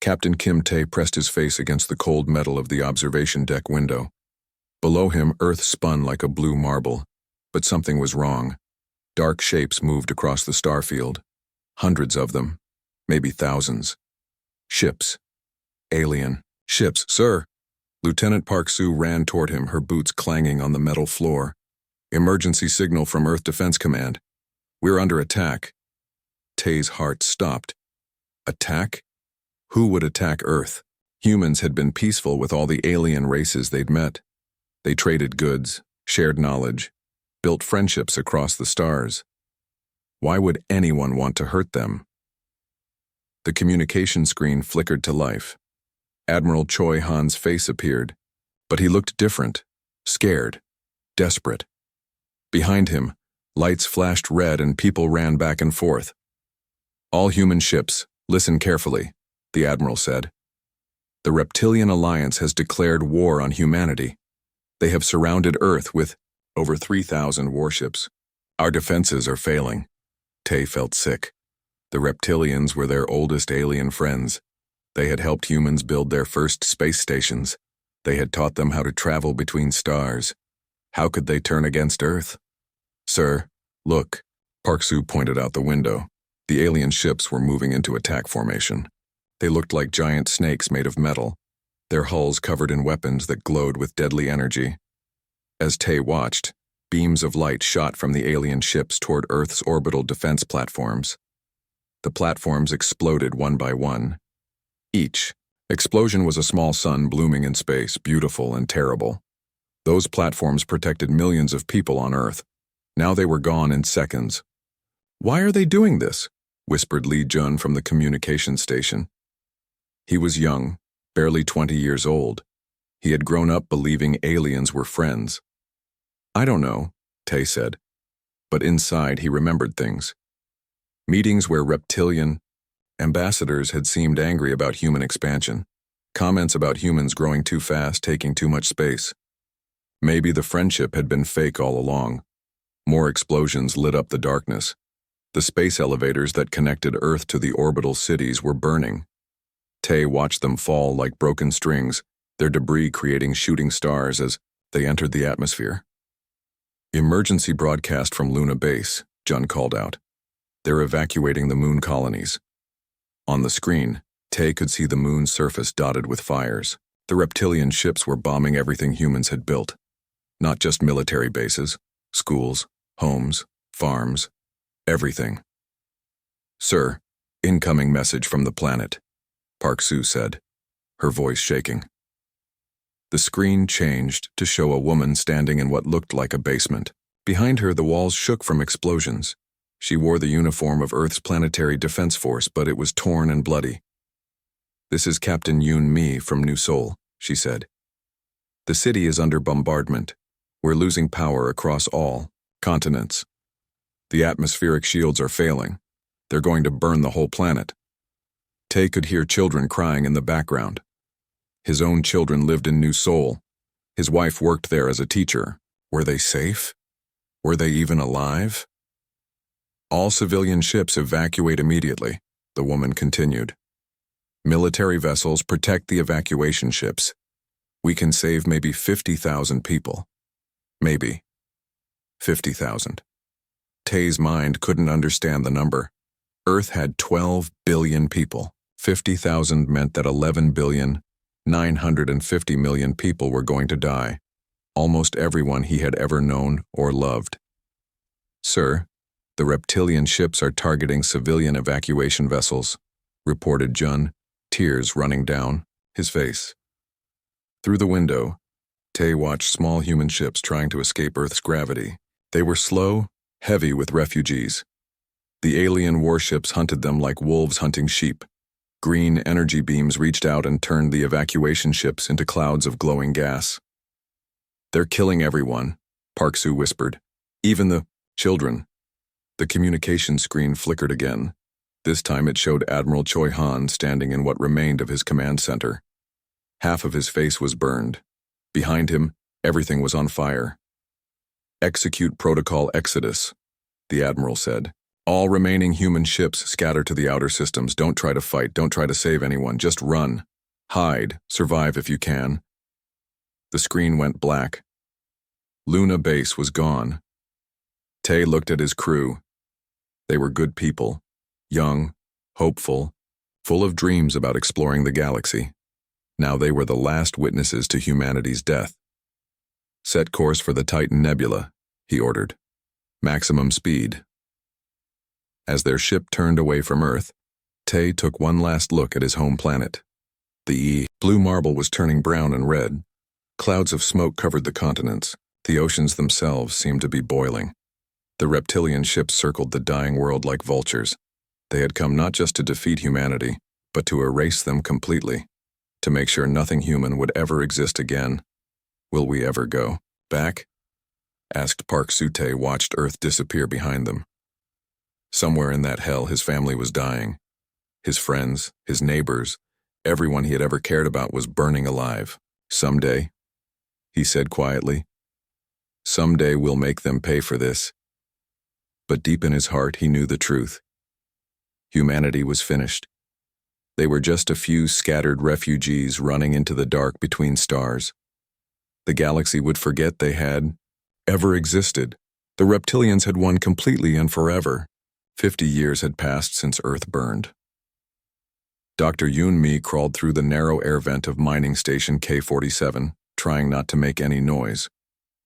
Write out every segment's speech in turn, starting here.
Captain Kim Tae pressed his face against the cold metal of the observation deck window. Below him, Earth spun like a blue marble, but something was wrong. Dark shapes moved across the starfield. Hundreds of them, maybe thousands. Ships. Alien. Ships, sir. Lieutenant Park Soo ran toward him, her boots clanging on the metal floor. Emergency signal from Earth Defense Command. We're under attack. Tae's heart stopped. Attack? Who would attack Earth? Humans had been peaceful with all the alien races they'd met. They traded goods, shared knowledge, built friendships across the stars. Why would anyone want to hurt them? The communication screen flickered to life. Admiral Choi Han's face appeared, but he looked different, scared, desperate. Behind him, lights flashed red and people ran back and forth. All human ships, listen carefully, the Admiral said. The Reptilian Alliance has declared war on humanity. They have surrounded Earth with over 3,000 warships. Our defenses are failing. Tae felt sick. The Reptilians were their oldest alien friends. They had helped humans build their first space stations. They had taught them how to travel between stars. How could they turn against Earth? Sir, look, Park Soo pointed out the window. The alien ships were moving into attack formation. They looked like giant snakes made of metal, their hulls covered in weapons that glowed with deadly energy. As Tae watched, beams of light shot from the alien ships toward Earth's orbital defense platforms. The platforms exploded one by one. Each explosion was a small sun blooming in space, beautiful and terrible. Those platforms protected millions of people on Earth. Now they were gone in seconds. Why are they doing this? Whispered Lee Jun from the communication station. He was young, barely 20 years old. He had grown up believing aliens were friends. I don't know, Tae said. But inside he remembered things. Meetings where reptilian ambassadors had seemed angry about human expansion. Comments about humans growing too fast, taking too much space. Maybe the friendship had been fake all along. More explosions lit up the darkness. The space elevators that connected Earth to the orbital cities were burning. Tae watched them fall like broken strings, their debris creating shooting stars as they entered the atmosphere. Emergency broadcast from Luna Base, Jun called out. They're evacuating the moon colonies. On the screen, Tae could see the moon's surface dotted with fires. The reptilian ships were bombing everything humans had built. Not just military bases, schools, homes, farms, everything. Sir, incoming message from the planet, Park Soo said, her voice shaking. The screen changed to show a woman standing in what looked like a basement. Behind her, the walls shook from explosions. She wore the uniform of Earth's planetary defense force, but it was torn and bloody. This is Captain Yoon Mi from New Seoul, she said. The city is under bombardment. We're losing power across all continents. The atmospheric shields are failing. They're going to burn the whole planet. Tae could hear children crying in the background. His own children lived in New Seoul. His wife worked there as a teacher. Were they safe? Were they even alive? All civilian ships evacuate immediately, the woman continued. Military vessels protect the evacuation ships. We can save maybe 50,000 people. Maybe. 50,000. Tae's mind couldn't understand the number. Earth had 12 billion people. 50,000 meant that 11,950,000,000 people were going to die. Almost everyone he had ever known or loved. Sir, the reptilian ships are targeting civilian evacuation vessels, reported Jun, tears running down his face. Through the window, Tae watched small human ships trying to escape Earth's gravity. They were slow, heavy with refugees. The alien warships hunted them like wolves hunting sheep. Green energy beams reached out and turned the evacuation ships into clouds of glowing gas. They're killing everyone, Park Soo whispered. Even the children. The communication screen flickered again. This time it showed Admiral Choi Han standing in what remained of his command center. Half of his face was burned. Behind him, everything was on fire. Execute Protocol Exodus, the Admiral said. All remaining human ships scatter to the outer systems. Don't try to fight. Don't try to save anyone. Just run. Hide. Survive if you can. The screen went black. Luna Base was gone. Tay looked at his crew. They were good people. Young, hopeful, full of dreams about exploring the galaxy. Now they were the last witnesses to humanity's death. Set course for the Titan Nebula, he ordered. Maximum speed. As their ship turned away from Earth, Tay took one last look at his home planet. The blue marble was turning brown and red. Clouds of smoke covered the continents. The oceans themselves seemed to be boiling. The reptilian ships circled the dying world like vultures. They had come not just to defeat humanity, but to erase them completely, to make sure nothing human would ever exist again. Will we ever go back? Asked Park Sute watched Earth disappear behind them. Somewhere in that hell his family was dying. His friends, his neighbors, everyone he had ever cared about was burning alive. Someday, he said quietly, someday we'll make them pay for this. But deep in his heart he knew the truth. Humanity was finished. They were just a few scattered refugees running into the dark between stars. The galaxy would forget they had ever existed. The reptilians had won completely and forever. 50 years had passed since Earth burned. Dr. Yoon Mi crawled through the narrow air vent of mining station K-47, trying not to make any noise.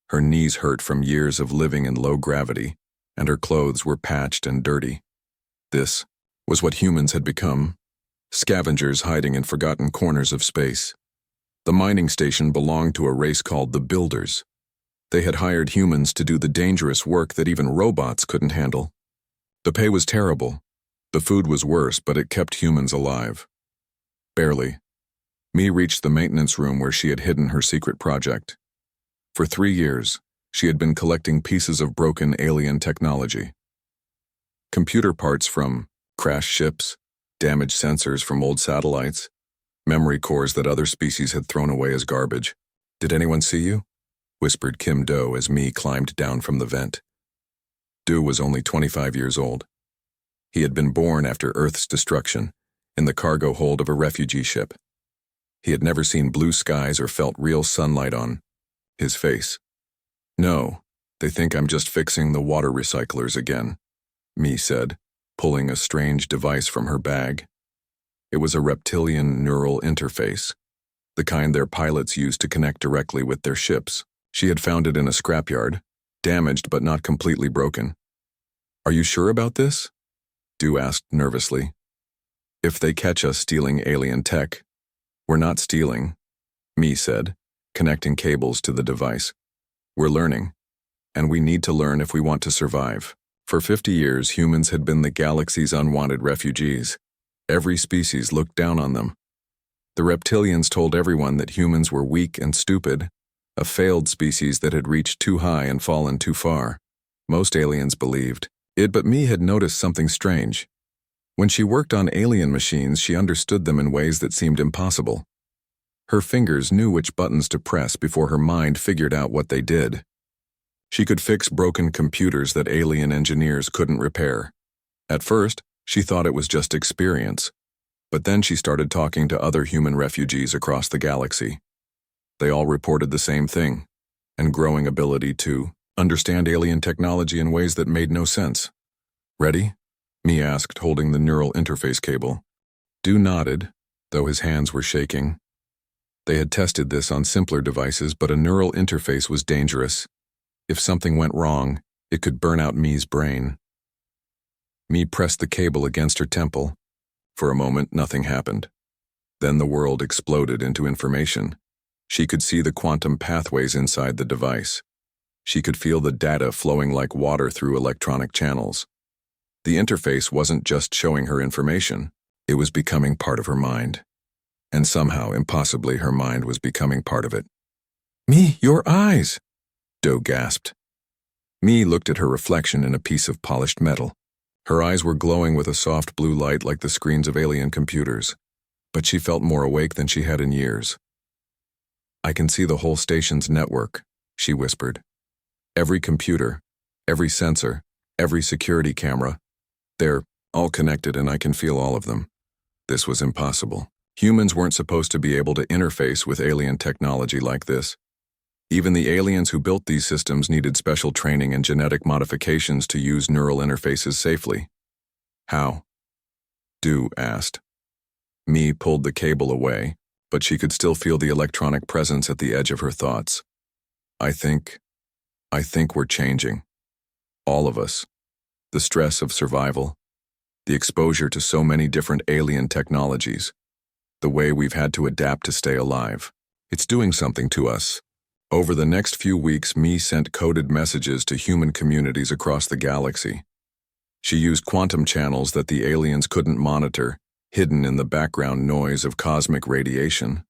Her knees hurt from years of living in low gravity, and her clothes were patched and dirty. This was what humans had become, scavengers hiding in forgotten corners of space. The mining station belonged to a race called the Builders. They had hired humans to do the dangerous work that even robots couldn't handle. The pay was terrible. The food was worse, but it kept humans alive. Barely. Mi reached the maintenance room where she had hidden her secret project. For 3 years, she had been collecting pieces of broken alien technology. Computer parts from crashed ships, damaged sensors from old satellites, memory cores that other species had thrown away as garbage. "Did anyone see you?" whispered Kim Do as Mi climbed down from the vent. Do was only 25 years old. He had been born after Earth's destruction, in the cargo hold of a refugee ship. He had never seen blue skies or felt real sunlight on his face. "No, they think I'm just fixing the water recyclers again," Mi said, pulling a strange device from her bag. It was a reptilian neural interface, the kind their pilots used to connect directly with their ships. She had found it in a scrapyard, damaged but not completely broken. "Are you sure about this?" Du asked nervously. "If they catch us stealing alien tech." "We're not stealing," Mi said, connecting cables to the device. "We're learning, and we need to learn if we want to survive." For 50 years, humans had been the galaxy's unwanted refugees. Every species looked down on them. The reptilians told everyone that humans were weak and stupid, a failed species that had reached too high and fallen too far. Most aliens believed it, but Mi had noticed something strange. When she worked on alien machines, she understood them in ways that seemed impossible. Her fingers knew which buttons to press before her mind figured out what they did. She could fix broken computers that alien engineers couldn't repair. At first, she thought it was just experience, but then she started talking to other human refugees across the galaxy. They all reported the same thing, and growing ability to understand alien technology in ways that made no sense. "Ready?" Mi asked, holding the neural interface cable. Du nodded, though his hands were shaking. They had tested this on simpler devices, but a neural interface was dangerous. If something went wrong, it could burn out Mi's brain. Mi pressed the cable against her temple. For a moment, nothing happened. Then the world exploded into information. She could see the quantum pathways inside the device. She could feel the data flowing like water through electronic channels. The interface wasn't just showing her information, it was becoming part of her mind. And somehow, impossibly, her mind was becoming part of it. "Mi, your eyes!" Do gasped. Mi looked at her reflection in a piece of polished metal. Her eyes were glowing with a soft blue light like the screens of alien computers, but she felt more awake than she had in years. "I can see the whole station's network," she whispered. "Every computer, every sensor, every security camera, They're all connected and I can feel all of them. This was impossible. Humans weren't supposed to be able to interface with alien technology like this. Even the aliens who built these systems needed special training and genetic modifications to use neural interfaces safely. How? Du asked. Mi pulled the cable away, but she could still feel the electronic presence at the edge of her thoughts. I think we're changing. All of us. The stress of survival, the exposure to so many different alien technologies, the way we've had to adapt to stay alive. It's doing something to us. Over the next few weeks, Mi sent coded messages to human communities across the galaxy. She used quantum channels that the aliens couldn't monitor, hidden in the background noise of cosmic radiation.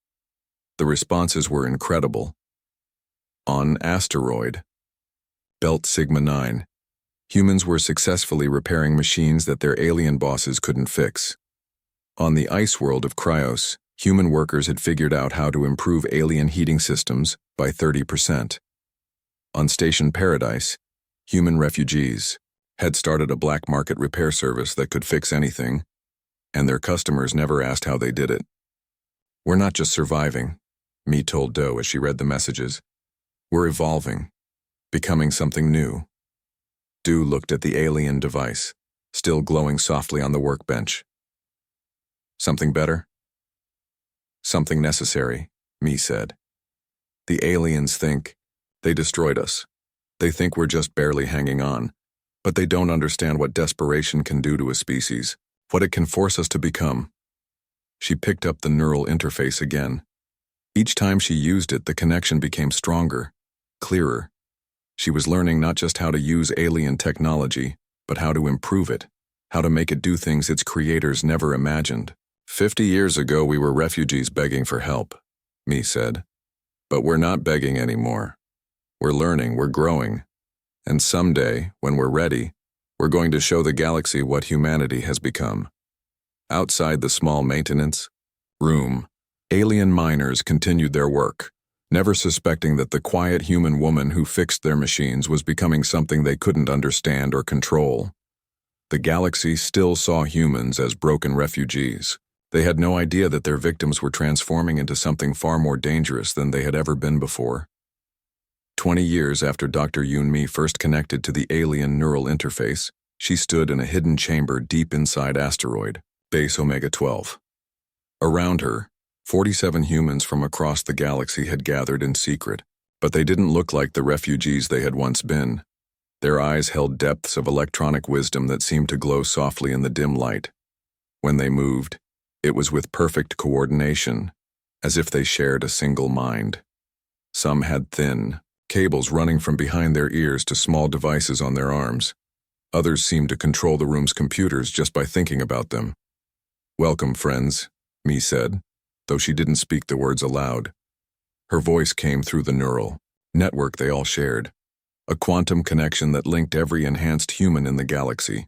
The responses were incredible. On Asteroid, Belt Sigma 9, humans were successfully repairing machines that their alien bosses couldn't fix. On the ice world of Cryos, human workers had figured out how to improve alien heating systems by 30%. On Station Paradise, human refugees had started a black market repair service that could fix anything, and their customers never asked how they did it. We're not just surviving, Mi told Do as she read the messages. We're evolving, becoming something new. Du looked at the alien device, still glowing softly on the workbench. Something better? Something necessary, Mi said. The aliens think they destroyed us. They think we're just barely hanging on, but they don't understand what desperation can do to a species, what it can force us to become. She picked up the neural interface again. Each time she used it, the connection became stronger, clearer. She was learning not just how to use alien technology, but how to improve it, how to make it do things its creators never imagined. 50 years ago, we were refugees begging for help, Mi said. But we're not begging anymore. We're learning, we're growing. And someday, when we're ready, we're going to show the galaxy what humanity has become. Outside the small maintenance room, alien miners continued their work, never suspecting that the quiet human woman who fixed their machines was becoming something they couldn't understand or control. The galaxy still saw humans as broken refugees. They had no idea that their victims were transforming into something far more dangerous than they had ever been before. 20 years after Dr. Yoon Mi first connected to the alien neural interface, she stood in a hidden chamber deep inside Asteroid, Base Omega 12. Around her, 47 humans from across the galaxy had gathered in secret, but they didn't look like the refugees they had once been. Their eyes held depths of electronic wisdom that seemed to glow softly in the dim light. When they moved, it was with perfect coordination, as if they shared a single mind. Some had thin cables running from behind their ears to small devices on their arms. Others seemed to control the room's computers just by thinking about them. "Welcome, friends," Mi said, though she didn't speak the words aloud. Her voice came through the neural network they all shared, a quantum connection that linked every enhanced human in the galaxy.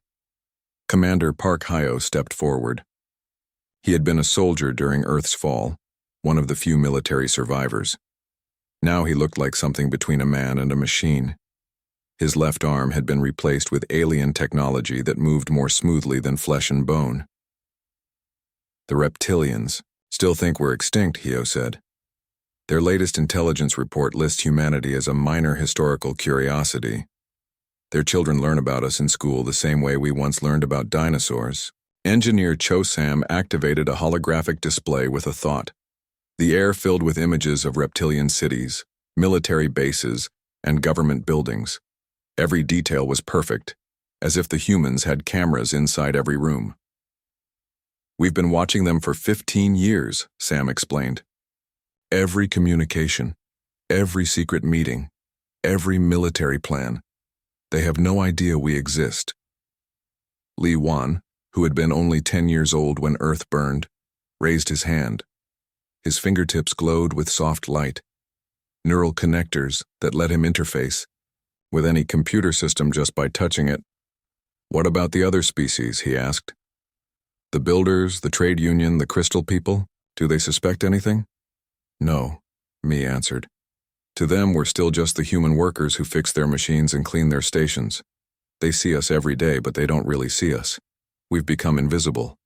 Commander Park Hyo stepped forward. He had been a soldier during Earth's fall, one of the few military survivors. Now he looked like something between a man and a machine. His left arm had been replaced with alien technology that moved more smoothly than flesh and bone. "The reptilians still think we're extinct," Hyo said. "Their latest intelligence report lists humanity as a minor historical curiosity. Their children learn about us in school the same way we once learned about dinosaurs." Engineer Cho Sam activated a holographic display with a thought. The air filled with images of reptilian cities, military bases, and government buildings. Every detail was perfect, as if the humans had cameras inside every room. "We've been watching them for 15 years, Sam explained. Every communication, every secret meeting, every military plan. They have no idea we exist." Lee Wan, who had been only 10 years old when Earth burned, raised his hand. His fingertips glowed with soft light, neural connectors that let him interface with any computer system just by touching it. "What about the other species?" he asked. "The builders, the trade union, the crystal people, do they suspect anything?" "No," Mi answered. "To them, we're still just the human workers who fix their machines and clean their stations. They see us every day, but they don't really see us. We've become invisible.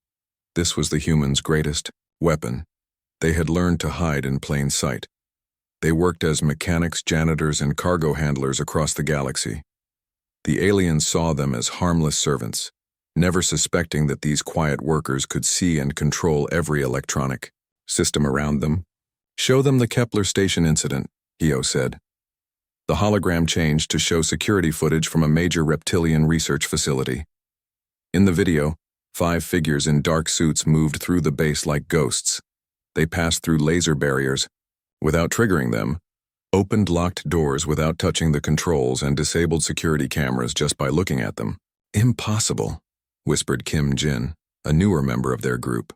This was the humans' greatest weapon. They had learned to hide in plain sight. They worked as mechanics, janitors, and cargo handlers across the galaxy. The aliens saw them as harmless servants, never suspecting that these quiet workers could see and control every electronic system around them. "Show them the Kepler station incident," Hio said. The hologram changed to show security footage from a major reptilian research facility. In the video, 5 figures in dark suits moved through the base like ghosts. They passed through laser barriers without triggering them, opened locked doors without touching the controls, and disabled security cameras just by looking at them. "Impossible," whispered Kim Jin, a newer member of their group.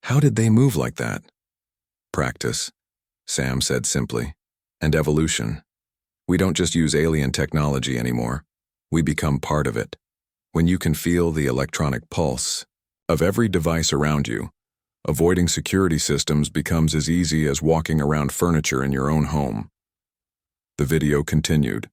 "How did they move like that?" "Practice," Sam said simply, "and evolution. We don't just use alien technology anymore. We become part of it. When you can feel the electronic pulse of every device around you, avoiding security systems becomes as easy as walking around furniture in your own home." The video continued.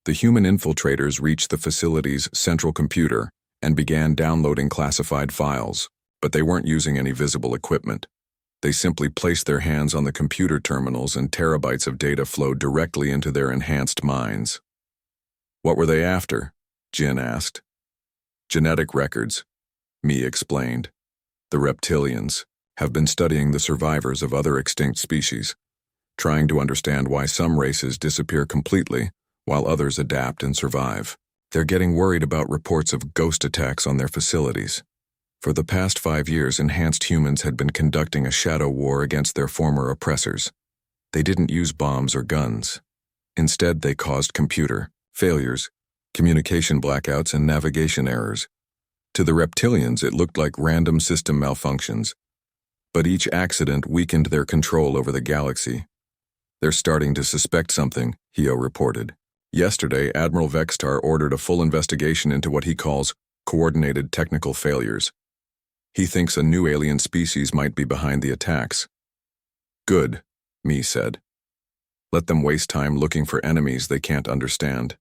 The human infiltrators reached the facility's central computer and began downloading classified files, but they weren't using any visible equipment. They simply placed their hands on the computer terminals and terabytes of data flowed directly into their enhanced minds. "What were they after?" Jin asked. "Genetic records," Mi explained. "The reptilians have been studying the survivors of other extinct species, trying to understand why some races disappear completely while others adapt and survive. They're getting worried about reports of ghost attacks on their facilities. For the past 5 years, enhanced humans had been conducting a shadow war against their former oppressors. They didn't use bombs or guns. Instead, they caused computer failures, communication blackouts, and navigation errors. To the reptilians, it looked like random system malfunctions, but each accident weakened their control over the galaxy. They're starting to suspect something," Hio reported. "Yesterday, Admiral Vextar ordered a full investigation into what he calls coordinated technical failures. He thinks a new alien species might be behind the attacks." "Good," Mi said. "Let them waste time looking for enemies they can't understand.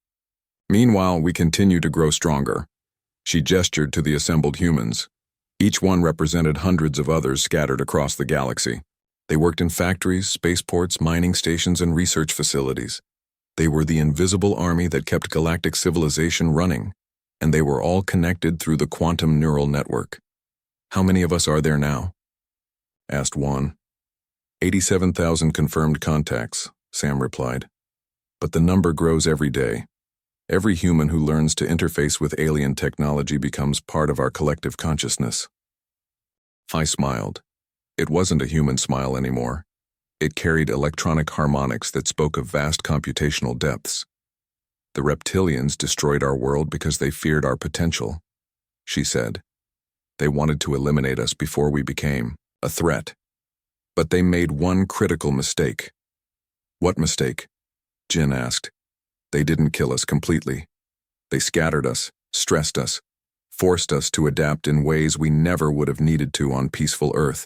Meanwhile, we continue to grow stronger." She gestured to the assembled humans. Each one represented hundreds of others scattered across the galaxy. They worked in factories, spaceports, mining stations, and research facilities. They were the invisible army that kept galactic civilization running, and they were all connected through the quantum neural network. "How many of us are there now?" asked Juan. 87,000 confirmed contacts, Sam replied. "But the number grows every day. Every human who learns to interface with alien technology becomes part of our collective consciousness." I smiled. It wasn't a human smile anymore. It carried electronic harmonics that spoke of vast computational depths. "The reptilians destroyed our world because they feared our potential," she said. "They wanted to eliminate us before we became a threat. But they made one critical mistake." "What mistake?" Jin asked. "They didn't kill us completely. They scattered us, stressed us, forced us to adapt in ways we never would have needed to on peaceful Earth.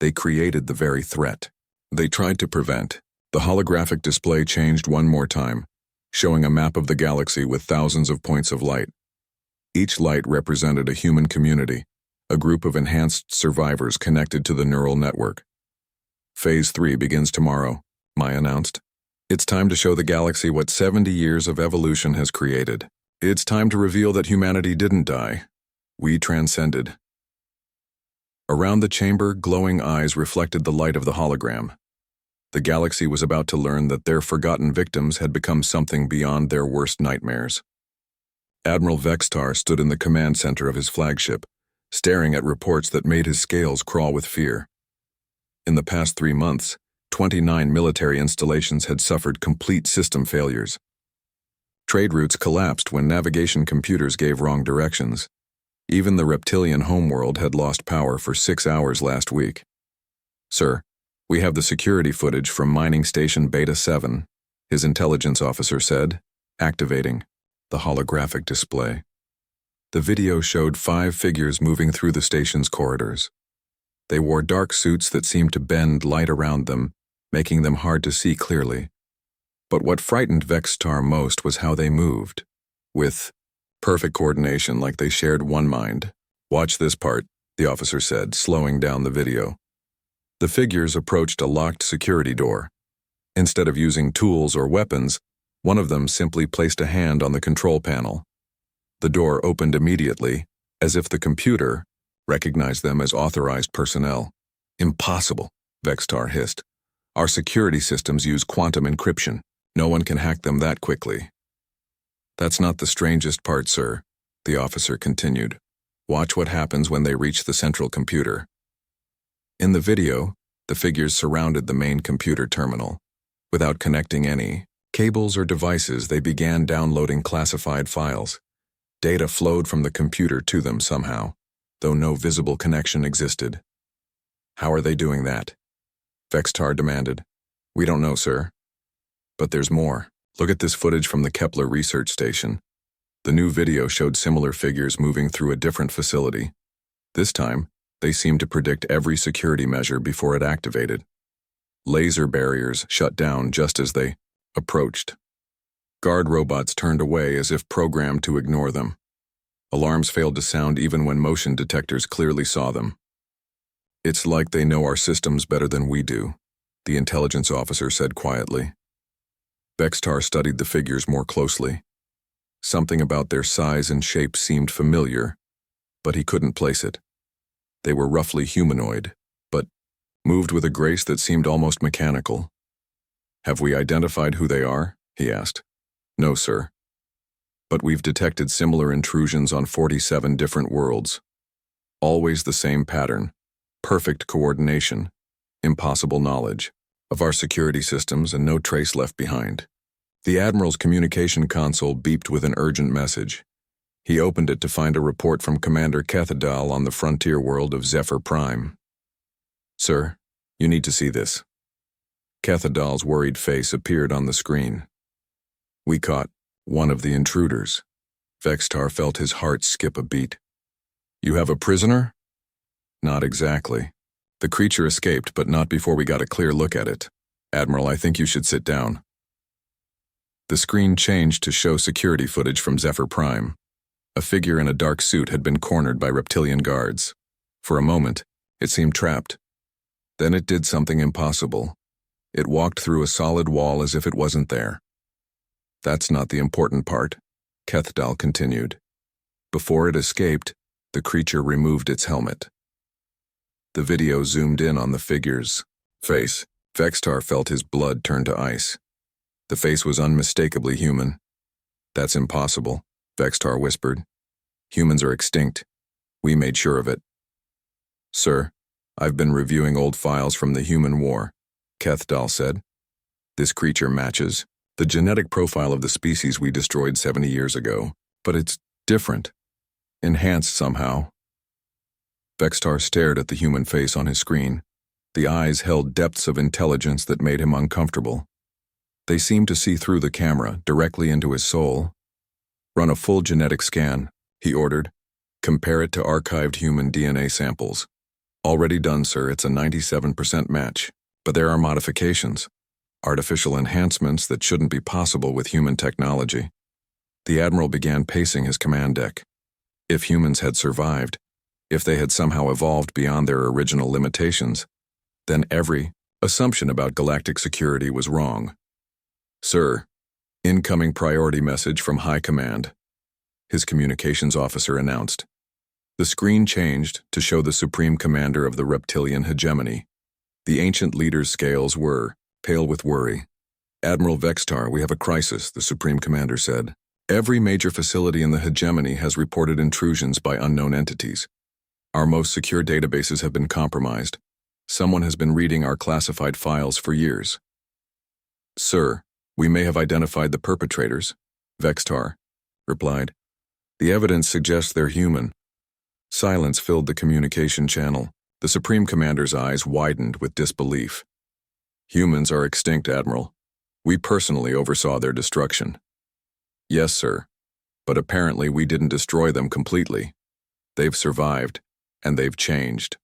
They created the very threat they tried to prevent." The holographic display changed one more time, showing a map of the galaxy with thousands of points of light. Each light represented a human community, a group of enhanced survivors connected to the neural network. "Phase 3 begins tomorrow," Mai announced. "It's time to show the galaxy what 70 years of evolution has created. It's time to reveal that humanity didn't die. We transcended." Around the chamber, glowing eyes reflected the light of the hologram. The galaxy was about to learn that their forgotten victims had become something beyond their worst nightmares. Admiral Vextar stood in the command center of his flagship, staring at reports that made his scales crawl with fear. In the past 3 months, 29 military installations had suffered complete system failures. Trade routes collapsed when navigation computers gave wrong directions. Even the reptilian homeworld had lost power for 6 hours last week. "Sir, we have the security footage from Mining Station Beta 7, his intelligence officer said, activating the holographic display. The video showed 5 figures moving through the station's corridors. They wore dark suits that seemed to bend light around them, making them hard to see clearly. But what frightened Vextar most was how they moved, with perfect coordination like they shared one mind, Watch this part, the officer said, slowing down the video. The figures approached a locked security door. Instead of using tools or weapons, one of them simply placed a hand on the control panel. The door opened immediately, as if the computer recognized them as authorized personnel. Impossible, Vextar hissed. Our security systems use quantum encryption. No one can hack them that quickly. That's not the strangest part, sir, the officer continued. Watch what happens when they reach the central computer. In the video, the figures surrounded the main computer terminal. Without connecting any cables or devices, they began downloading classified files. Data flowed from the computer to them somehow, though no visible connection existed. How are they doing that? Vextar demanded. We don't know, sir. But there's more. Look at this footage from the Kepler research station. The new video showed similar figures moving through a different facility. This time, they seemed to predict every security measure before it activated. Laser barriers shut down just as they approached. Guard robots turned away as if programmed to ignore them. Alarms failed to sound even when motion detectors clearly saw them. It's like they know our systems better than we do, the intelligence officer said quietly. Vextar studied the figures more closely. Something about their size and shape seemed familiar, but he couldn't place it. They were roughly humanoid, but moved with a grace that seemed almost mechanical. Have we identified who they are? He asked. No, sir. But we've detected similar intrusions on 47 different worlds. Always the same pattern. Perfect coordination. Impossible knowledge of our security systems and no trace left behind. The Admiral's communication console beeped with an urgent message. He opened it to find a report from Commander Cathedral on the frontier world of Zephyr Prime. Sir, you need to see this. Cathedral's worried face appeared on the screen. We caught one of the intruders. Vextar felt his heart skip a beat. You have a prisoner? Not exactly. The creature escaped, but not before we got a clear look at it. Admiral, I think you should sit down. The screen changed to show security footage from Zephyr Prime. A figure in a dark suit had been cornered by reptilian guards. For a moment, it seemed trapped. Then it did something impossible. It walked through a solid wall as if it wasn't there. That's not the important part, Cathedral continued. Before it escaped, the creature removed its helmet. The video zoomed in on the figure's face. Vextar felt his blood turn to ice. The face was unmistakably human. That's impossible, Vextar whispered. Humans are extinct. We made sure of it. Sir, I've been reviewing old files from the human war, Cathedral said. This creature matches the genetic profile of the species we destroyed 70 years ago, but it's different. Enhanced somehow. Vextar stared at the human face on his screen. The eyes held depths of intelligence that made him uncomfortable. They seemed to see through the camera, directly into his soul. Run a full genetic scan, he ordered. Compare it to archived human DNA samples. Already done, sir. It's a 97% match. But there are modifications. Artificial enhancements that shouldn't be possible with human technology. The Admiral began pacing his command deck. If humans had survived, if they had somehow evolved beyond their original limitations, then every assumption about galactic security was wrong. Sir, incoming priority message from High Command, his communications officer announced. The screen changed to show the Supreme Commander of the reptilian hegemony. The ancient leader's scales were pale with worry. Admiral Vextar, we have a crisis, the Supreme Commander said. Every major facility in the hegemony has reported intrusions by unknown entities. Our most secure databases have been compromised. Someone has been reading our classified files for years. Sir, we may have identified the perpetrators, Vextar replied. The evidence suggests they're human. Silence filled the communication channel. The Supreme Commander's eyes widened with disbelief. Humans are extinct, Admiral. We personally oversaw their destruction. Yes, sir. But apparently we didn't destroy them completely. They've survived, and they've changed.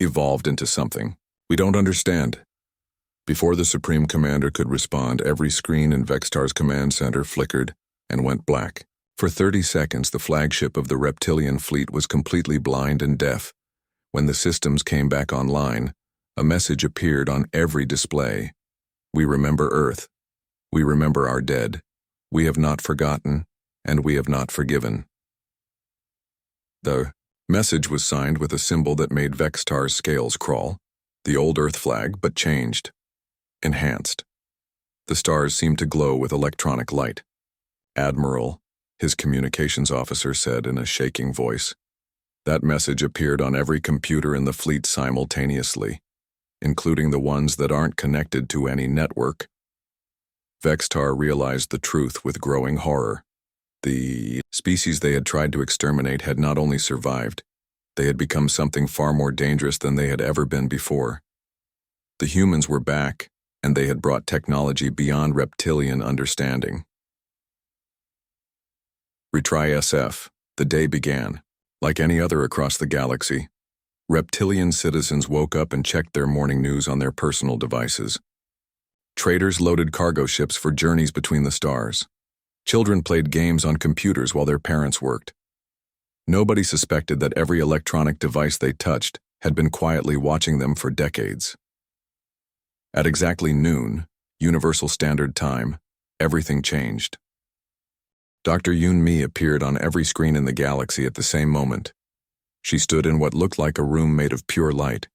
Evolved into something we don't understand. Before the Supreme Commander could respond, every screen in Vextar's command center flickered and went black. For 30 seconds, the flagship of the reptilian fleet was completely blind and deaf. When the systems came back online, a message appeared on every display. We remember Earth. We remember our dead. We have not forgotten, and we have not forgiven. The message was signed with a symbol that made Vextar's scales crawl. The old Earth flag, but changed. Enhanced. The stars seemed to glow with electronic light. Admiral, his communications officer said in a shaking voice. That message appeared on every computer in the fleet simultaneously, including the ones that aren't connected to any network. Vextar realized the truth with growing horror. The species they had tried to exterminate had not only survived, they had become something far more dangerous than they had ever been before. The humans were back, and they had brought technology beyond reptilian understanding. Retry SF. The day began. Like any other across the galaxy, reptilian citizens woke up and checked their morning news on their personal devices. Traders loaded cargo ships for journeys between the stars. Children played games on computers while their parents worked. Nobody suspected that every electronic device they touched had been quietly watching them for decades. At exactly noon, Universal Standard Time, everything changed. Dr. Yoon Mi appeared on every screen in the galaxy at the same moment. She stood in what looked like a room made of pure light,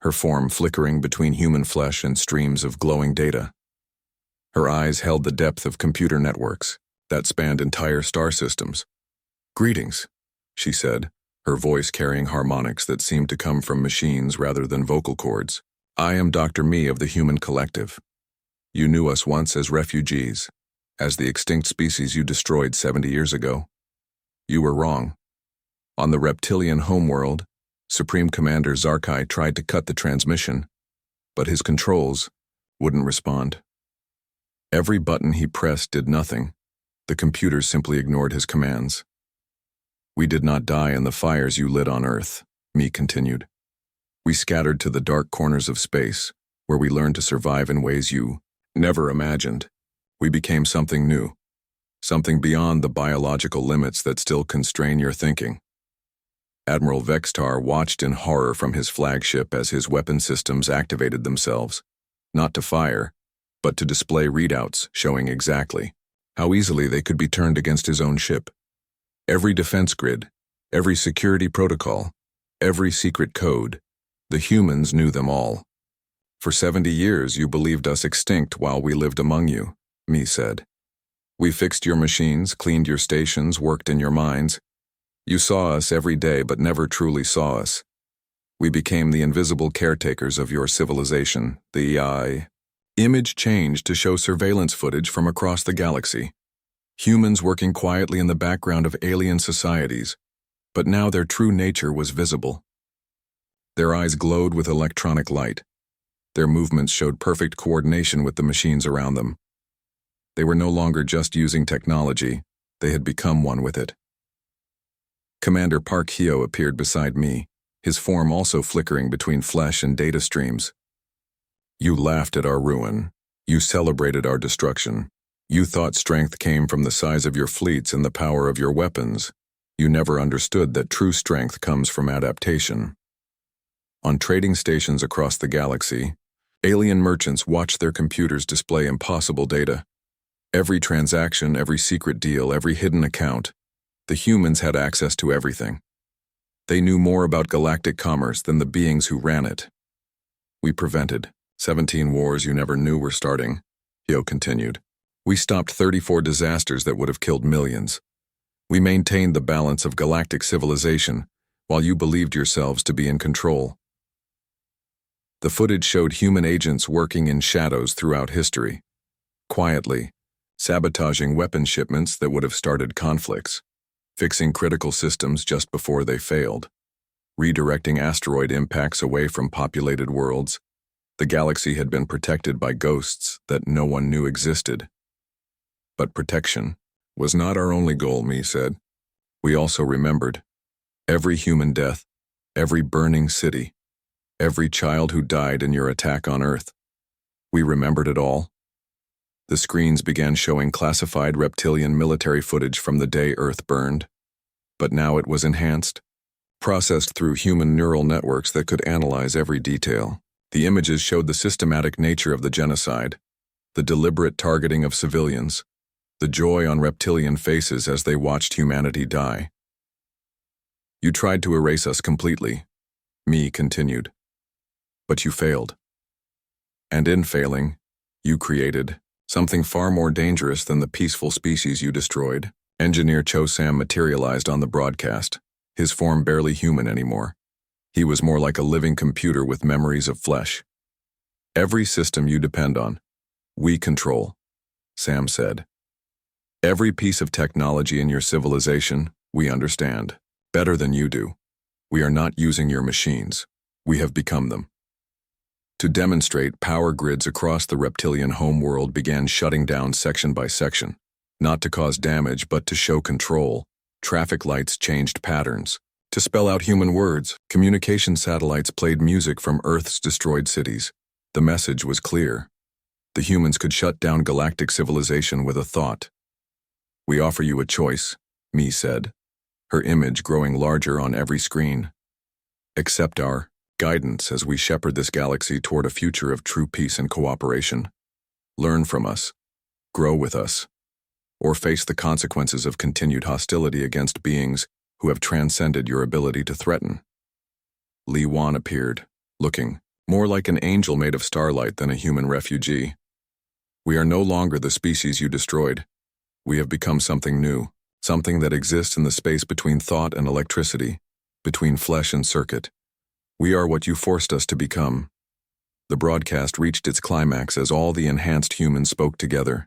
her form flickering between human flesh and streams of glowing data. Her eyes held the depth of computer networks that spanned entire star systems. "Greetings," she said, her voice carrying harmonics that seemed to come from machines rather than vocal cords. "I am Dr. Mi of the Human Collective. You knew us once as refugees, as the extinct species you destroyed 70 years ago. You were wrong. On the reptilian homeworld, Supreme Commander Zarkai tried to cut the transmission, but his controls wouldn't respond. Every button he pressed did nothing. The computers simply ignored his commands. We did not die in the fires you lit on Earth," Mi continued. "We scattered to the dark corners of space, where we learned to survive in ways you never imagined. We became something new, something beyond the biological limits that still constrain your thinking." Admiral Vextar watched in horror from his flagship as his weapon systems activated themselves, not to fire, but to display readouts showing exactly how easily they could be turned against his own ship. Every defense grid, every security protocol, every secret code, the humans knew them all. "For 70 years you believed us extinct while we lived among you," Mi said. "We fixed your machines, cleaned your stations, worked in your mines. You saw us every day but never truly saw us. We became the invisible caretakers of your civilization." The image changed to show surveillance footage from across the galaxy. Humans working quietly in the background of alien societies, but now their true nature was visible. Their eyes glowed with electronic light. Their movements showed perfect coordination with the machines around them. They were no longer just using technology, they had become one with it. Commander Park Hyo appeared beside me, his form also flickering between flesh and data streams. "You laughed at our ruin. You celebrated our destruction. You thought strength came from the size of your fleets and the power of your weapons. You never understood that true strength comes from adaptation." On trading stations across the galaxy, alien merchants watched their computers display impossible data. Every transaction, every secret deal, every hidden account. The humans had access to everything. They knew more about galactic commerce than the beings who ran it. "We prevented 17 wars you never knew were starting," Hyo continued. "We stopped 34 disasters that would have killed millions. We maintained the balance of galactic civilization while you believed yourselves to be in control." The footage showed human agents working in shadows throughout history, quietly, sabotaging weapon shipments that would have started conflicts, fixing critical systems just before they failed, redirecting asteroid impacts away from populated worlds. The galaxy had been protected by ghosts that no one knew existed. But protection was not our only goal, Mi said. We also remembered every human death, every burning city, every child who died in your attack on Earth. We remembered it all. The screens began showing classified reptilian military footage from the day Earth burned. But now it was enhanced, processed through human neural networks that could analyze every detail. The images showed the systematic nature of the genocide, the deliberate targeting of civilians, the joy on reptilian faces as they watched humanity die. You tried to erase us completely, Mi continued. But you failed. And in failing, you created something far more dangerous than the peaceful species you destroyed. Engineer Cho Sam materialized on the broadcast, his form barely human anymore. He was more like a living computer with memories of flesh. Every system you depend on, we control, Sam said. Every piece of technology in your civilization, we understand, better than you do. We are not using your machines. We have become them. To demonstrate, power grids across the reptilian homeworld began shutting down section by section. Not to cause damage, but to show control. Traffic lights changed patterns. To spell out human words, communication satellites played music from Earth's destroyed cities. The message was clear. The humans could shut down galactic civilization with a thought. We offer you a choice, Mi said, her image growing larger on every screen. Accept our guidance as we shepherd this galaxy toward a future of true peace and cooperation. Learn from us. Grow with us. Or face the consequences of continued hostility against beings who have transcended your ability to threaten. Li Wan appeared, looking more like an angel made of starlight than a human refugee. We are no longer the species you destroyed. We have become something new, something that exists in the space between thought and electricity, between flesh and circuit. We are what you forced us to become. The broadcast reached its climax as all the enhanced humans spoke together,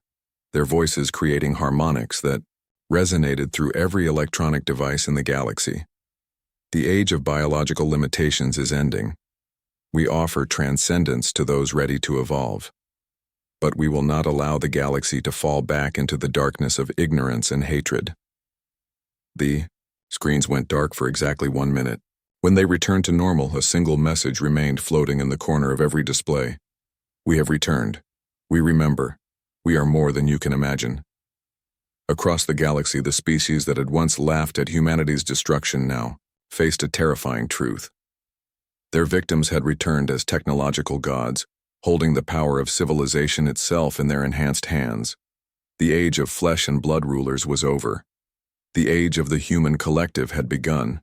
their voices creating harmonics that resonated through every electronic device in the galaxy. The age of biological limitations is ending. We offer transcendence to those ready to evolve. But we will not allow the galaxy to fall back into the darkness of ignorance and hatred. The screens went dark for exactly 1 minute. When they returned to normal, a single message remained floating in the corner of every display. We have returned. We remember. We are more than you can imagine. Across the galaxy, the species that had once laughed at humanity's destruction now faced a terrifying truth. Their victims had returned as technological gods, holding the power of civilization itself in their enhanced hands. The age of flesh and blood rulers was over. The age of the human collective had begun.